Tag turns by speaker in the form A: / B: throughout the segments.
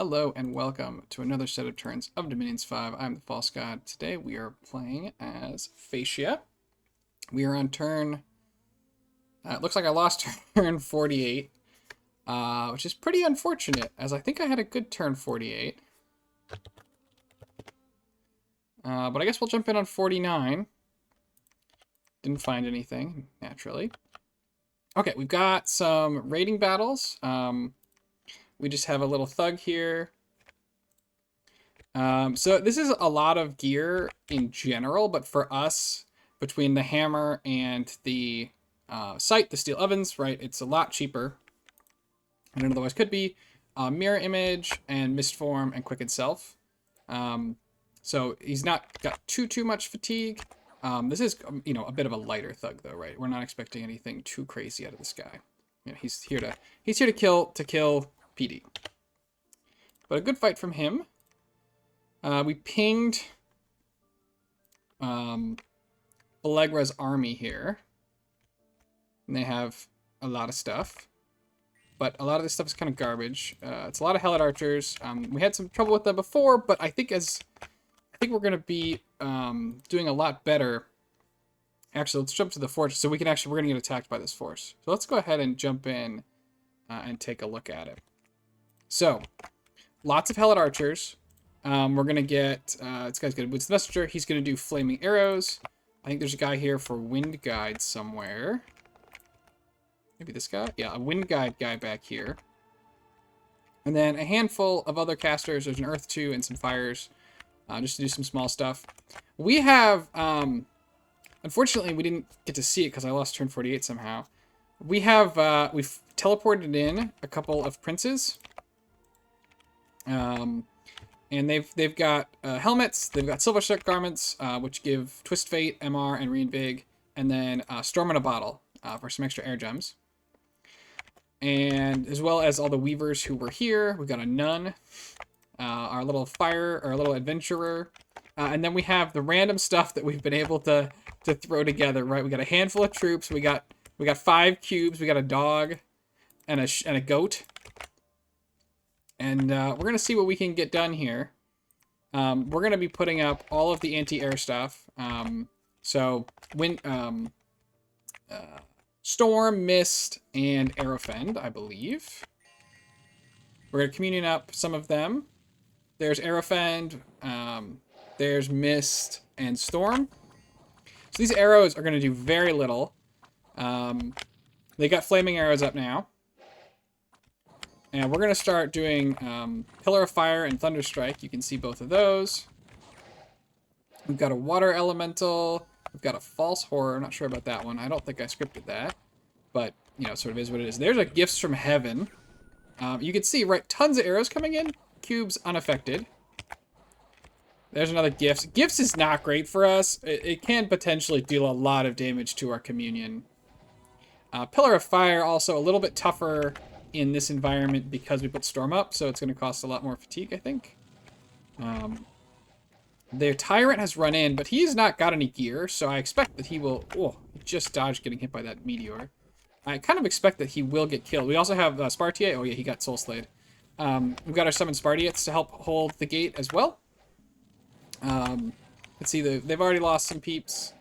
A: Hello and welcome to another set of turns of Dominions 5. I'm the False God. Today we are playing as Phaeacia. We are on turn... it looks like I lost turn 48, which is pretty unfortunate, as I think I had a good turn 48. But I guess we'll jump in on 49. Didn't find anything, naturally. Okay, we've got some raiding battles. We just have a little thug here. So this is a lot of gear in general, but for us, between the hammer and the sight, the steel ovens, right, it's a lot cheaper than it otherwise could be. Mirror image and mist form and quicken self. So he's not got too much fatigue. This is a bit of a lighter thug though, right? We're not expecting anything too crazy out of this guy. He's here to kill PD. But a good fight from him. We pinged Allegra's army here. And they have a lot of stuff. But a lot of this stuff is kind of garbage. It's a lot of Hellet Archers. We had some trouble with them before, but I think we're going to be doing a lot better. Actually, let's jump to the fortress. So we're going to get attacked by this force. So let's go ahead and jump in and take a look at it. So, lots of Hellet Archers. We're going to get, this guy's going to boots the messenger. He's going to do flaming arrows. I think there's a guy here for wind guide somewhere. Maybe this guy? Yeah, a wind guide guy back here. And then a handful of other casters. There's an earth 2 and some fires. Just to do some small stuff. We have, unfortunately, we didn't get to see it because I lost turn 48 somehow. We have, we've teleported in a couple of princes. And they've got helmets, they've got silver struck garments, which give Twist Fate, MR, and Reinvig, and then Storm in a Bottle for some extra air gems. And as well as all the weavers who were here, we've got a nun, our little adventurer, and then we have the random stuff that we've been able to throw together. Right, we got a handful of troops, we got 5 cubes, we got a dog, and a goat. And we're going to see what we can get done here. We're going to be putting up all of the anti-air stuff. Storm, Mist, and Aerofend, I believe. We're going to communion up some of them. There's Aerofend, there's Mist, and Storm. So these arrows are going to do very little. They got flaming arrows up now. And we're going to start doing Pillar of Fire and Thunderstrike. You can see both of those. We've got a Water Elemental. We've got a False Horror. I'm not sure about that one. I don't think I scripted that. But, it sort of is what it is. There's a Gifts from Heaven. You can see, right, tons of arrows coming in. Cubes unaffected. There's another Gifts. Gifts is not great for us. It can potentially deal a lot of damage to our communion. Pillar of Fire, also a little bit tougher in this environment because we put Storm up, so it's going to cost a lot more fatigue, I think. The Tyrant has run in, but he's not got any gear, so I expect that he will... Oh, he just dodged getting hit by that meteor. I kind of expect that he will get killed. We also have Spartiate. Oh yeah, he got Soul Slayed. We've got our Summon Spartiates to help hold the gate as well. Let's see, they've already lost some peeps.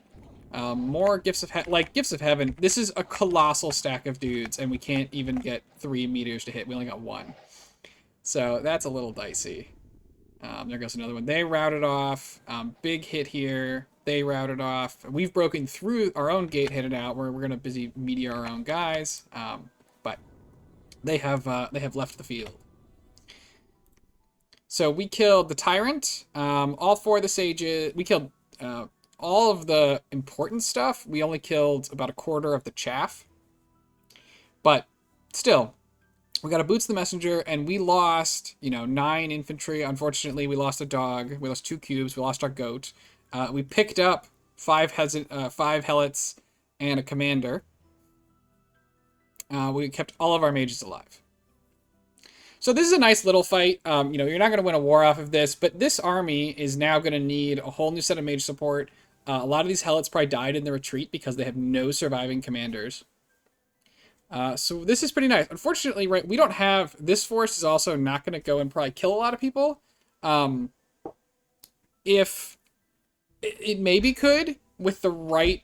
A: More Gifts of Gifts of Heaven. This is a colossal stack of dudes, and we can't even get 3 meteors to hit. We only got 1. So that's a little dicey. There goes another one. They routed off. Big hit here. They routed off. We've broken through our own gate, hit it out. We're going to busy meteor our own guys. But they have left the field. So we killed the Tyrant. All 4 of the Sages. We killed... all of the important stuff, we only killed about a quarter of the chaff. But still, we got a Boots the Messenger, and we lost, 9 infantry. Unfortunately, we lost a dog. We lost 2 cubes. We lost our goat. We picked up 5 Helots and a commander. We kept all of our mages alive. So this is a nice little fight. You're not going to win a war off of this, but this army is now going to need a whole new set of mage support. A lot of these Helots probably died in the retreat because they have no surviving commanders. So this is pretty nice. Unfortunately, right, we don't have... This force is also not going to go and probably kill a lot of people. Um, if... It maybe could, with the right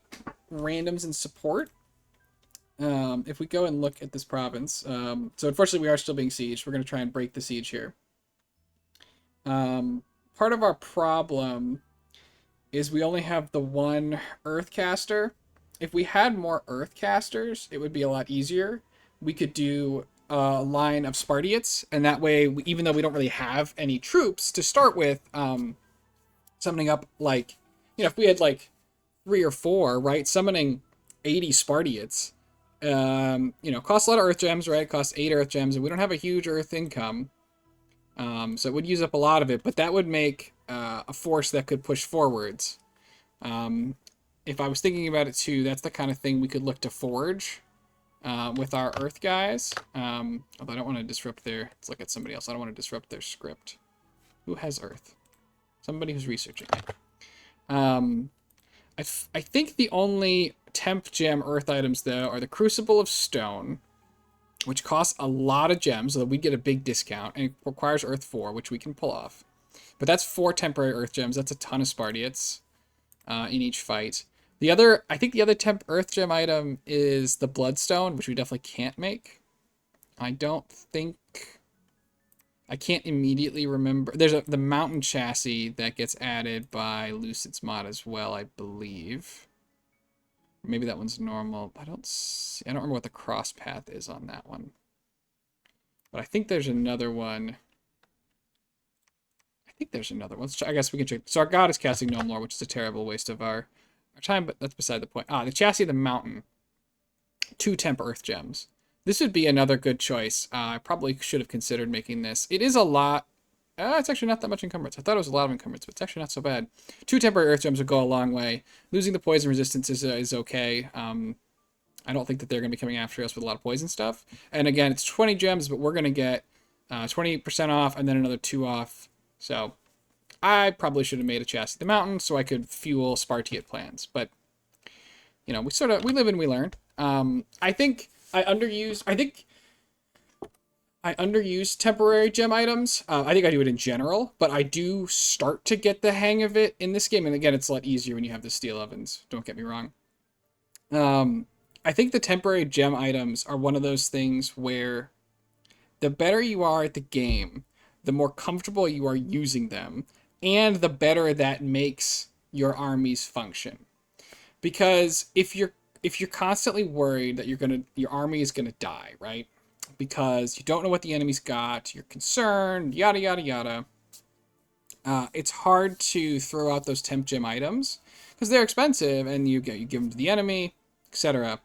A: randoms and support. If we go and look at this province. So unfortunately, we are still being sieged. We're going to try and break the siege here. Part of our problem is we only have the one Earthcaster. If we had more Earthcasters, it would be a lot easier. We could do a line of Spartiates, and that way, even though we don't really have any troops to start with, summoning up, like, if we had, like, 3 or 4, right, summoning 80 Spartiates, costs a lot of Earth Gems, right, it costs 8 Earth Gems, and we don't have a huge Earth income, so it would use up a lot of it, but that would make a force that could push forwards. If I was thinking about it too, that's the kind of thing we could look to forge with our Earth guys. Although I don't want to disrupt their... Let's look at somebody else. I don't want to disrupt their script. Who has Earth? Somebody who's researching it. I think the only temp gem Earth items, though, are the Crucible of Stone, which costs a lot of gems, so that we get a big discount, and it requires Earth 4, which we can pull off. But that's 4 temporary Earth gems. That's a ton of Spartiates in each fight. I think the other temp Earth gem item is the Bloodstone, which we definitely can't make. I can't immediately remember. There's the Mountain Chassis that gets added by Lucid's mod as well, I believe. Maybe that one's normal. I don't remember what the cross path is on that one. But I think there's another one. I guess we can check. So our god is casting no more, which is a terrible waste of our time, but that's beside the point. The Chassis of the Mountain. 2 temp Earth Gems. This would be another good choice. I probably should have considered making this. It is a lot. It's actually not that much encumbrance. I thought it was a lot of encumbrance, but it's actually not so bad. 2 temporary Earth Gems would go a long way. Losing the poison resistance is okay. I don't think that they're going to be coming after us with a lot of poison stuff. And again, it's 20 gems, but we're going to get 20% off and then another 2 off. So I probably should have made a Chassis of the Mountain so I could fuel Spartiate plans. But, we live and we learn. I think I underuse temporary gem items. I think I do it in general, but I do start to get the hang of it in this game. And again, it's a lot easier when you have the steel ovens. Don't get me wrong. I think the temporary gem items are one of those things where the better you are at the game, the more comfortable you are using them, and the better that makes your armies function. Because if you're constantly worried that your army is gonna die, right? Because you don't know what the enemy's got, you're concerned, yada yada yada. It's hard to throw out those temp gem items because they're expensive, and you give them to the enemy, etc.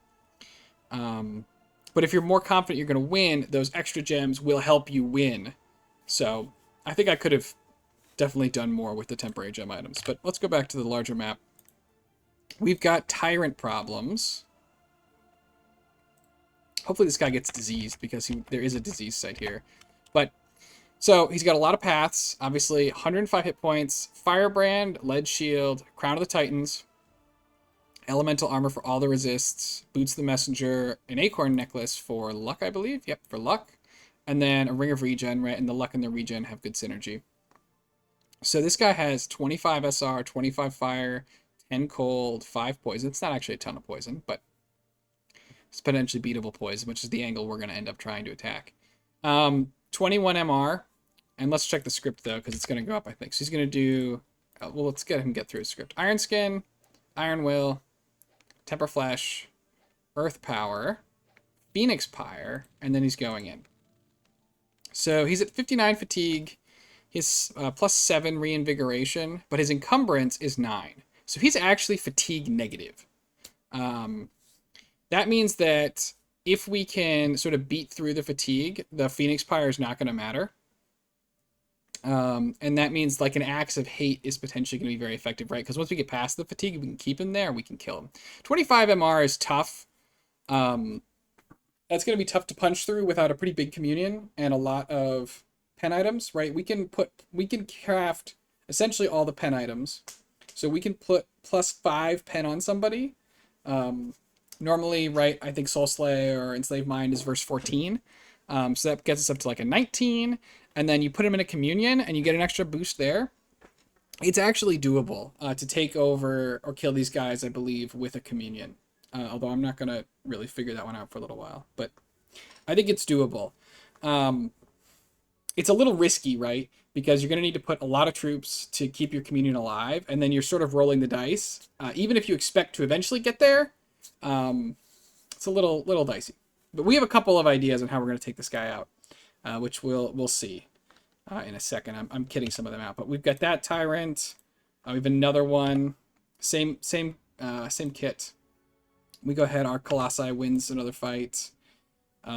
A: But if you're more confident you're gonna win, those extra gems will help you win. So I think I could have definitely done more with the temporary gem items. But let's go back to the larger map. We've got tyrant problems. Hopefully this guy gets diseased because there is a disease site here. But, so he's got a lot of paths. Obviously, 105 hit points, Firebrand, Lead Shield, Crown of the Titans, Elemental Armor for all the resists, Boots the Messenger, an Acorn Necklace for luck, I believe. Yep, for luck. And then a Ring of Regen, right? And the luck and the regen have good synergy. So this guy has 25 SR, 25 Fire, 10 Cold, 5 Poison. It's not actually a ton of poison, but it's potentially beatable poison, which is the angle we're going to end up trying to attack. 21 MR. And let's check the script, though, because it's going to go up, I think. So he's going to do... well, let's get him get through his script. Iron Skin, Iron Will, Temper Flesh, Earth Power, Phoenix Pyre, and then he's going in. So he's at 59 Fatigue. His plus 7 Reinvigoration, but his Encumbrance is 9. So he's actually Fatigue negative. That means that if we can sort of beat through the Fatigue, the Phoenix Pyre is not going to matter. And that means like an Axe of Hate is potentially going to be very effective, right? Because once we get past the Fatigue, we can keep him there, we can kill him. 25 MR is tough. That's going to be tough to punch through without a pretty big communion and a lot of pen items, right? We can craft essentially all the pen items. So we can put plus 5 pen on somebody. Normally, right, I think Soul Slay or Enslaved Mind is verse 14. So that gets us up to like a 19. And then you put him in a communion and you get an extra boost there. It's actually doable to take over or kill these guys, I believe, with a communion. Although I'm not going to really figure that one out for a little while. But I think it's doable. It's a little risky, right? Because you're going to need to put a lot of troops to keep your communion alive. And then you're sort of rolling the dice. Even if you expect to eventually get there, it's a little dicey. But we have a couple of ideas on how we're going to take this guy out, which we'll see in a second. I'm kidding some of them out, but we've got that tyrant. We have another one, same kit. We go ahead. Our Colossi wins another fight.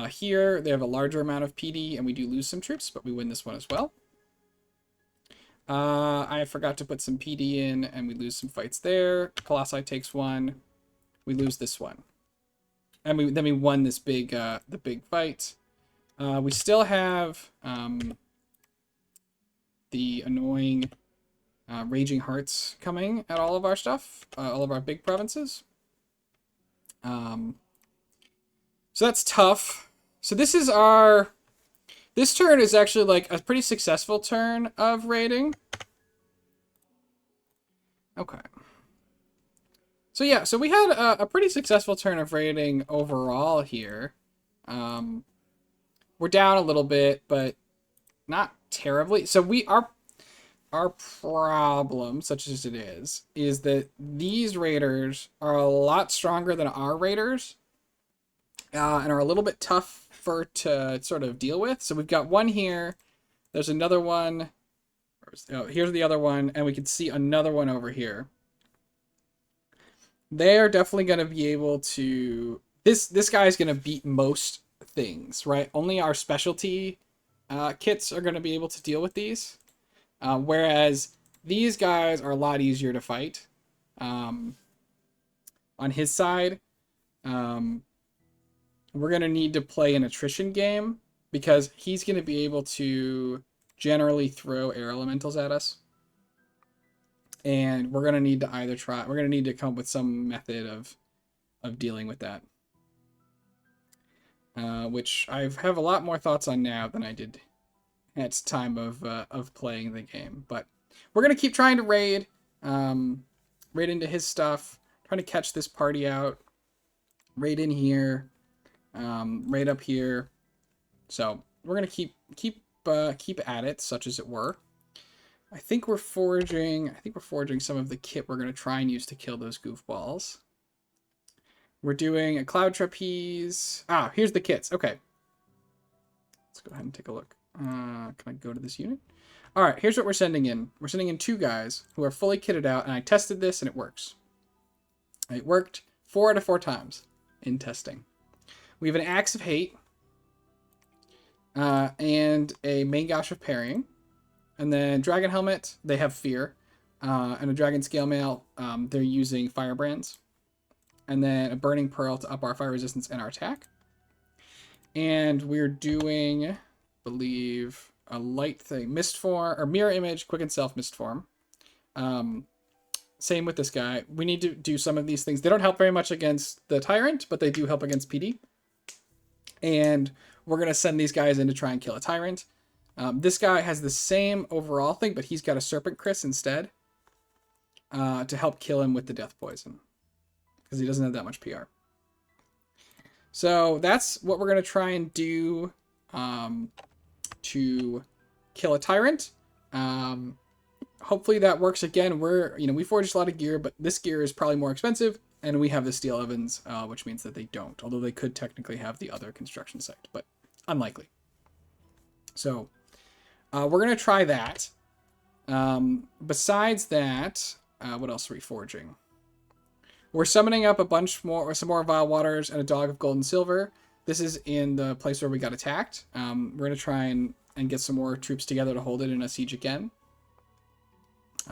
A: Here they have a larger amount of PD, and we do lose some troops, but we win this one as well. I forgot to put some PD in, and we lose some fights there. Colossi takes one. We lose this one. And then we won this the big fight. We still have the annoying Raging Hearts coming at all of our stuff, all of our big provinces. So that's tough. So this turn is actually like a pretty successful turn of raiding. Okay. So yeah, so we had a pretty successful turn of raiding overall here. We're down a little bit, but not terribly. So our problem, such as it is that these raiders are a lot stronger than our raiders, and are a little bit tougher to sort of deal with. So we've got one here. There's another one. Oh, here's the other one, and we can see another one over here. They are definitely going to be able to... This guy is going to beat most things, right? Only our specialty kits are going to be able to deal with these. Whereas these guys are a lot easier to fight. On his side, we're going to need to play an attrition game because he's going to be able to generally throw air elementals at us. And we're going to need to we're going to need to come up with some method of dealing with that. Which I have a lot more thoughts on now than I did at time of playing the game. But we're going to keep trying to raid into his stuff, trying to catch this party out, raid in here, raid up here. So we're going to keep at it, such as it were. I think we're forging some of the kit we're going to try and use to kill those goofballs. We're doing a cloud trapeze. Here's the kits. Okay. Let's go ahead and take a look. Can I go to this unit? All right, here's what we're sending in. We're sending in 2 guys who are fully kitted out, and I tested this, and it works. It worked 4 out of 4 times in testing. We have an Axe of Hate and a Main Gash of Parrying. And then Dragon Helmet, they have Fear. And a Dragon Scale Mail, they're using Firebrands. And then a Burning Pearl to up our fire resistance and our attack. And we're doing, I believe, a light thing. Mist Form, or Mirror Image, Quicken Self, Mist Form. Same with this guy. We need to do some of these things. They don't help very much against the Tyrant, but they do help against PD. And we're going to send these guys in to try and kill a Tyrant. This guy has the same overall thing, but he's got a Serpent Chris instead to help kill him with the Death Poison because he doesn't have that much PR. So that's what we're going to try and do to kill a Tyrant. Hopefully that works again. We forged a lot of gear, but this gear is probably more expensive, and we have the Steel Ovens, which means that they don't, although they could technically have the other construction site, but unlikely. So we're going to try that. Besides that, what else are we forging? We're summoning up a bunch more, or some more Vile Waters and a Dog of Gold and Silver. This is in the place where we got attacked. We're going to try and get some more troops together to hold it in a siege again.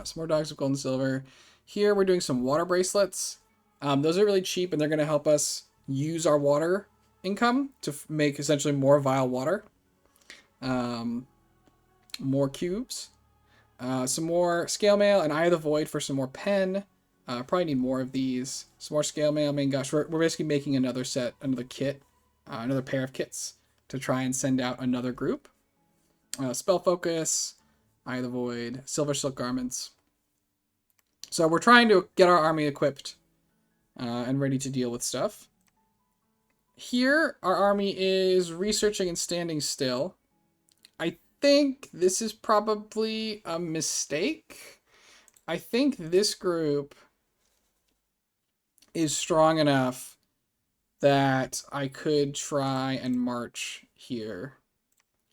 A: Some more Dogs of Gold and Silver. Here we're doing some water bracelets. Those are really cheap, and they're going to help us use our water income to make essentially more Vile Water. More cubes. Some more Scale Mail and Eye of the Void for some more pen. Probably need more of these. Some more scale mail. I mean, gosh, we're basically making another set, another kit, another pair of kits to try and send out another group. Spell Focus, Eye of the Void, Silver Silk Garments. So we're trying to get our army equipped and ready to deal with stuff. Here, our army is researching and standing still. I think this is probably a mistake. I think this group is strong enough that I could try and march here.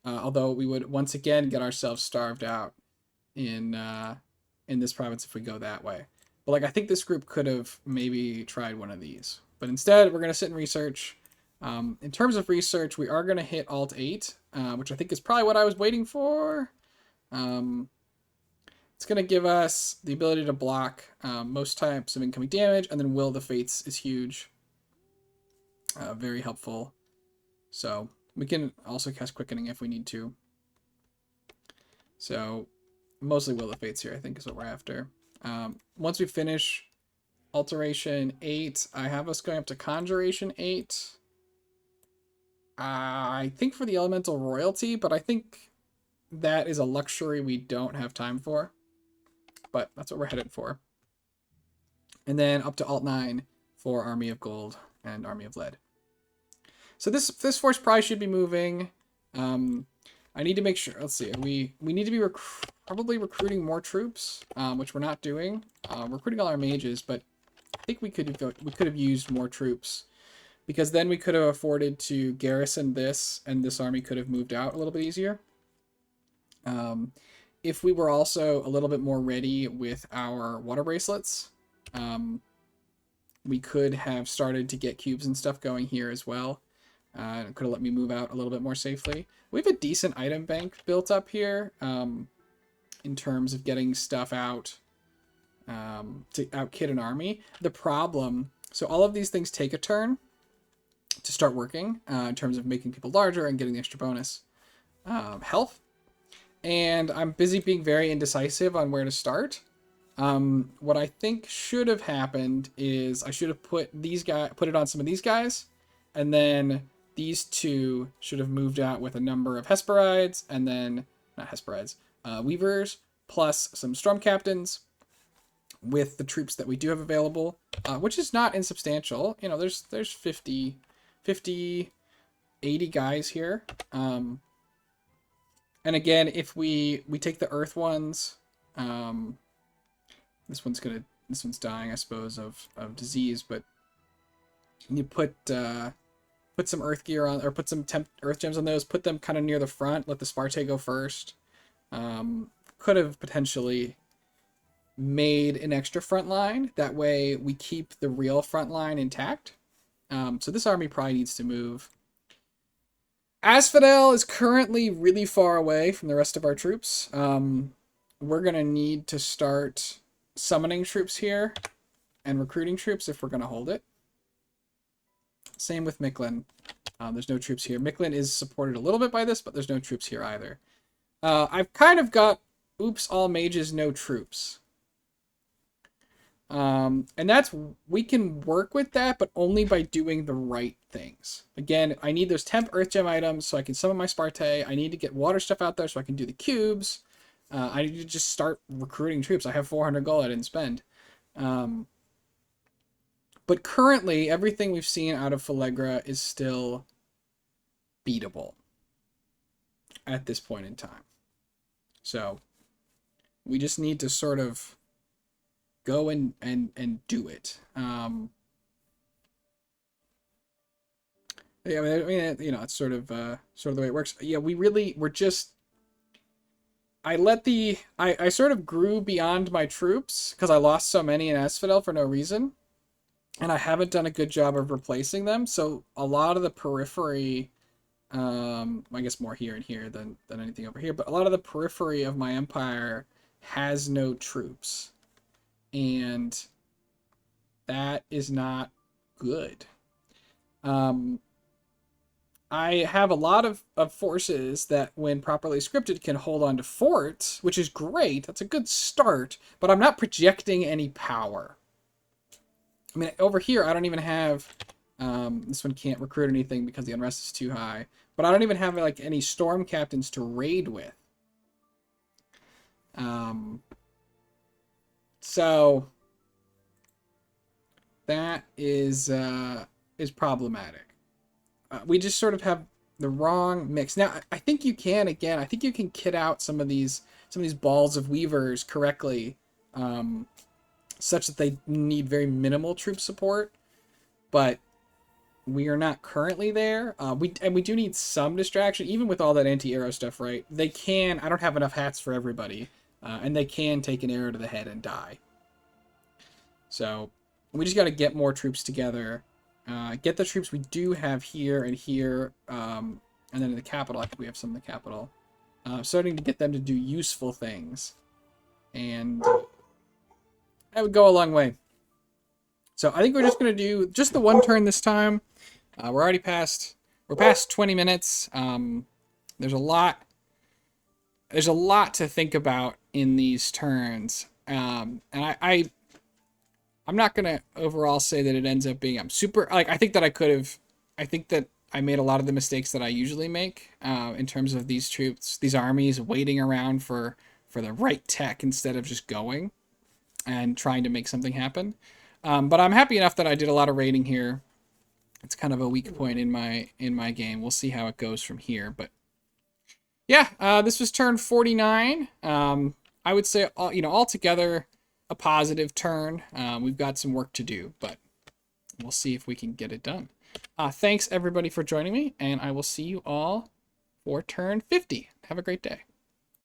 A: Although we would once again get ourselves starved out in this province if we go that way. But like I think this group could have maybe tried one of these. But instead, we're going to sit and research. In terms of research, we are going to hit Alt 8, which I think is probably what I was waiting for. It's going to give us the ability to block most types of incoming damage, and then Will of the Fates is huge. Very helpful. So we can also cast Quickening if we need to. So mostly Will of the Fates here, I think, is what we're after. Once we finish Alteration 8, I have us going up to Conjuration 8. I think for the Elemental Royalty, but I think that is a luxury we don't have time for. But that's what we're headed for. And then up to Alt 9 for Army of Gold and Army of Lead. So this force probably should be moving. I need to make sure. Let's see. We need to be probably recruiting more troops, which we're not doing. Recruiting all our mages, but I think we could have used more troops, because then we could have afforded to garrison this, and this army could have moved out a little bit easier. If we were also a little bit more ready with our water bracelets, we could have started to get cubes and stuff going here as well. It could have let me move out a little bit more safely. We have a decent item bank built up here in terms of getting stuff out to outkit an army. The problem, so all of these things take a turn to start working in terms of making people larger and getting the extra bonus health. And I'm busy being very indecisive on where to start. What I think should have happened is I should have put it on some of these guys, and then these two should have moved out with a number of Hesperides, and then, not Hesperides, Weavers, plus some Storm Captains with the troops that we do have available, which is not insubstantial. You know, there's 50, 80 guys here. And again, if we take the Earth ones, this one's dying, I suppose, of disease, but you put some Earth gear on, or put some Earth gems on those, put them kind of near the front, let the Spartae go first. Could have potentially made an extra front line. That way we keep the real front line intact. So this army probably needs to move. Asphodel is currently really far away from the rest of our troops. We're going to need to start summoning troops here and recruiting troops if we're going to hold it. Same with Mictlan. There's no troops here. Mictlan is supported a little bit by this, but there's no troops here either. I've kind of got, oops, all mages, no troops. And we can work with that, but only by doing the right things. Again, I need those temp earth gem items so I can summon my Spartae. I need to get water stuff out there so I can do the cubes. I need to just start recruiting troops. I have 400 gold I didn't spend. But currently, everything we've seen out of Phaeacia is still beatable at this point in time. So we just need to sort of go and do it. Yeah, I mean, you know, it's sort of the way it works. Yeah, we're just. I sort of grew beyond my troops because I lost so many in Asphodel for no reason, and I haven't done a good job of replacing them. So a lot of the periphery, I guess more here and here than anything over here, but a lot of the periphery of my empire has no troops, and that is not good. I have a lot of forces that, when properly scripted, can hold on to forts, which is great. That's a good start, but I'm not projecting any power. I mean, over here, I don't even have, this one can't recruit anything because the unrest is too high, but I don't even have, like, any storm captains to raid with. So that is problematic. We just sort of have the wrong mix. Now, I think you can, again, I think you can kit out some of these balls of weavers correctly, such that they need very minimal troop support, but we are not currently there. We do need some distraction, even with all that anti-arrow stuff, right? They can, I don't have enough hats for everybody, and they can take an arrow to the head and die. So we just got to get more troops together, get the troops we do have here and here, and then in the capital, I think we have some in the capital, starting to get them to do useful things, and that would go a long way. So I think we're just going to do just the one turn this time. We're already past 20 minutes. There's a lot to think about in these turns, and I'm not gonna overall say that it ends up being I'm super, like, I think that I made a lot of the mistakes that I usually make, in terms of these troops, these armies waiting around for the right tech instead of just going and trying to make something happen. But I'm happy enough that I did a lot of raiding here. It's kind of a weak point in my game. We'll see how it goes from here. But yeah, this was turn 49. I would say altogether a positive turn. We've got some work to do, but we'll see if we can get it done. Thanks everybody for joining me, and I will see you all for turn 50. Have a great day.